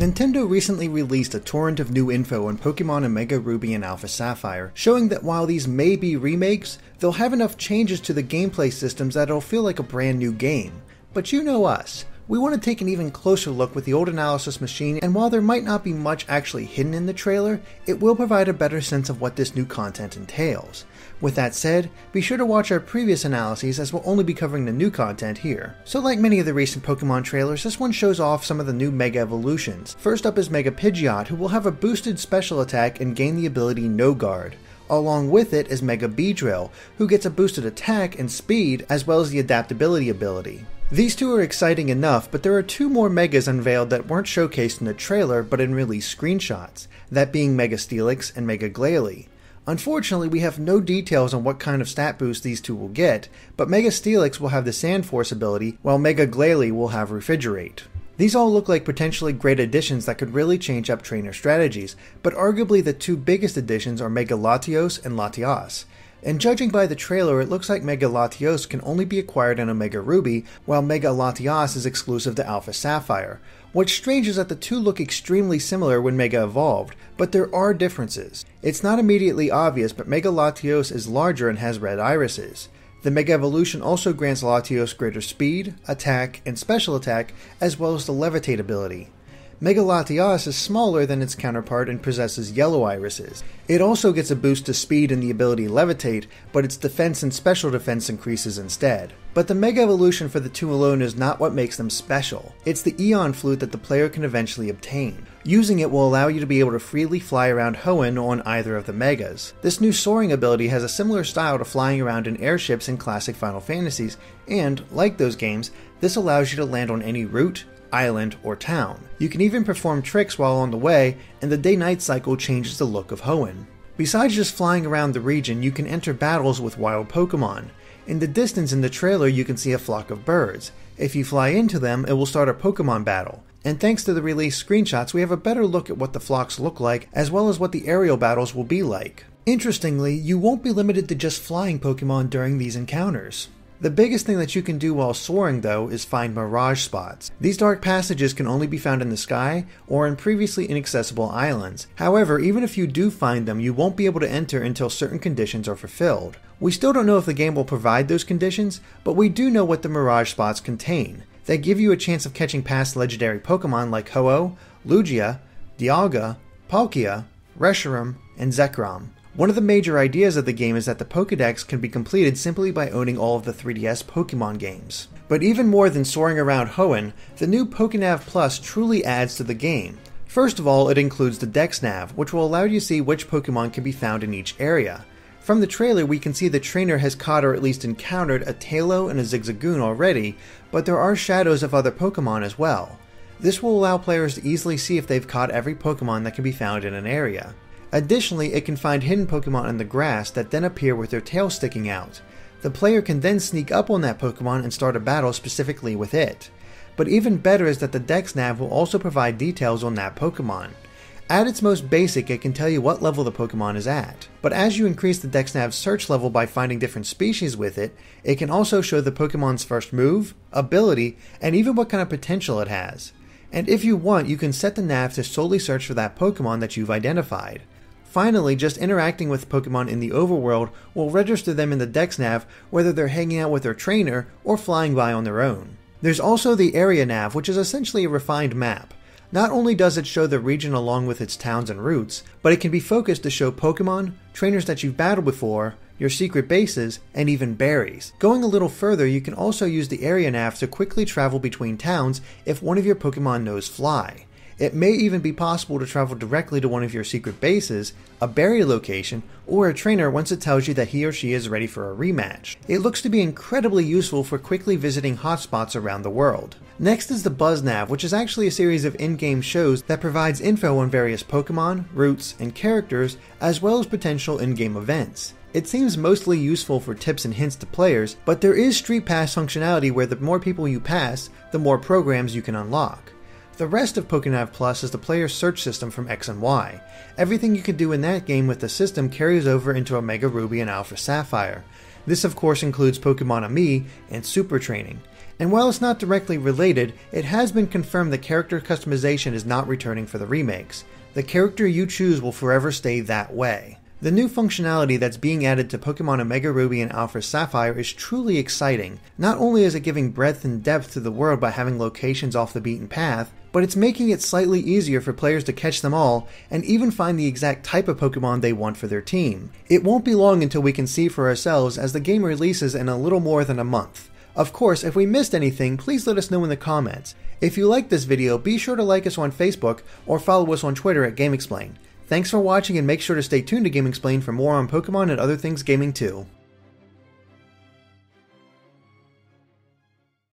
Nintendo recently released a torrent of new info on Pokemon and Mega Ruby and Alpha Sapphire, showing that while these may be remakes, they'll have enough changes to the gameplay systems that it'll feel like a brand new game. But you know us. We want to take an even closer look with the old analysis machine, and while there might not be much actually hidden in the trailer, it will provide a better sense of what this new content entails. With that said, be sure to watch our previous analyses as we'll only be covering the new content here. So like many of the recent Pokemon trailers, this one shows off some of the new Mega Evolutions. First up is Mega Pidgeot, who will have a boosted special attack and gain the ability No Guard. Along with it is Mega Beedrill, who gets a boosted attack and speed as well as the adaptability ability. These two are exciting enough, but there are two more Megas unveiled that weren't showcased in the trailer but in release screenshots, that being Mega Steelix and Mega Glalie. Unfortunately, we have no details on what kind of stat boost these two will get, but Mega Steelix will have the Sand Force ability, while Mega Glalie will have Refrigerate. These all look like potentially great additions that could really change up trainer strategies, but arguably the two biggest additions are Mega Latios and Latias. And judging by the trailer, it looks like Mega Latios can only be acquired in Omega Ruby, while Mega Latias is exclusive to Alpha Sapphire. What's strange is that the two look extremely similar when Mega evolved, but there are differences. It's not immediately obvious, but Mega Latios is larger and has red irises. The Mega Evolution also grants Latios greater speed, attack, and special attack, as well as the Levitate ability. Mega Latias is smaller than its counterpart and possesses yellow irises. It also gets a boost to speed and the ability Levitate, but its defense and special defense increases instead. But the Mega Evolution for the two alone is not what makes them special. It's the Eon Flute that the player can eventually obtain. Using it will allow you to be able to freely fly around Hoenn on either of the Megas. This new Soaring ability has a similar style to flying around in airships in classic Final Fantasies, and, like those games, this allows you to land on any route, island, or town. You can even perform tricks while on the way, and the day-night cycle changes the look of Hoenn. Besides just flying around the region, you can enter battles with wild Pokemon. In the distance in the trailer you can see a flock of birds. If you fly into them, it will start a Pokemon battle. And thanks to the release screenshots, we have a better look at what the flocks look like, as well as what the aerial battles will be like. Interestingly, you won't be limited to just flying Pokemon during these encounters. The biggest thing that you can do while soaring, though, is find mirage spots. These dark passages can only be found in the sky or in previously inaccessible islands. However, even if you do find them, you won't be able to enter until certain conditions are fulfilled. We still don't know if the game will provide those conditions, but we do know what the mirage spots contain. They give you a chance of catching past legendary Pokemon like Ho-Oh, Lugia, Dialga, Palkia, Reshiram, and Zekrom. One of the major ideas of the game is that the Pokédex can be completed simply by owning all of the 3DS Pokemon games. But even more than soaring around Hoenn, the new PokéNav Plus truly adds to the game. First of all, it includes the DexNav, which will allow you to see which Pokemon can be found in each area. From the trailer, we can see the trainer has caught or at least encountered a Tailo and a Zigzagoon already, but there are shadows of other Pokemon as well. This will allow players to easily see if they've caught every Pokemon that can be found in an area. Additionally, it can find hidden Pokemon in the grass that then appear with their tails sticking out. The player can then sneak up on that Pokemon and start a battle specifically with it. But even better is that the DexNav will also provide details on that Pokemon. At its most basic, it can tell you what level the Pokemon is at. But as you increase the DexNav's search level by finding different species with it, it can also show the Pokemon's first move, ability, and even what kind of potential it has. And if you want, you can set the nav to solely search for that Pokemon that you've identified. Finally, just interacting with Pokemon in the overworld will register them in the DexNav whether they're hanging out with their trainer or flying by on their own. There's also the Area Nav, which is essentially a refined map. Not only does it show the region along with its towns and routes, but it can be focused to show Pokemon, trainers that you've battled before, your secret bases, and even berries. Going a little further, you can also use the Area Nav to quickly travel between towns if one of your Pokemon knows Fly. It may even be possible to travel directly to one of your secret bases, a berry location, or a trainer once it tells you that he or she is ready for a rematch. It looks to be incredibly useful for quickly visiting hotspots around the world. Next is the BuzzNav, which is actually a series of in-game shows that provides info on various Pokemon, routes, and characters, as well as potential in-game events. It seems mostly useful for tips and hints to players, but there is Street Pass functionality where the more people you pass, the more programs you can unlock. The rest of PokéNav Plus is the player's search system from X and Y. Everything you can do in that game with the system carries over into Omega Ruby and Alpha Sapphire. This of course includes Pokemon Ami and Super Training. And while it's not directly related, it has been confirmed that character customization is not returning for the remakes. The character you choose will forever stay that way. The new functionality that's being added to Pokemon Omega Ruby and Alpha Sapphire is truly exciting. Not only is it giving breadth and depth to the world by having locations off the beaten path, but it's making it slightly easier for players to catch them all and even find the exact type of Pokemon they want for their team. It won't be long until we can see for ourselves as the game releases in a little more than a month. Of course, if we missed anything, please let us know in the comments. If you liked this video, be sure to like us on Facebook or follow us on Twitter at GameXplain. Thanks for watching, and make sure to stay tuned to GameXplain for more on Pokemon and other things gaming too.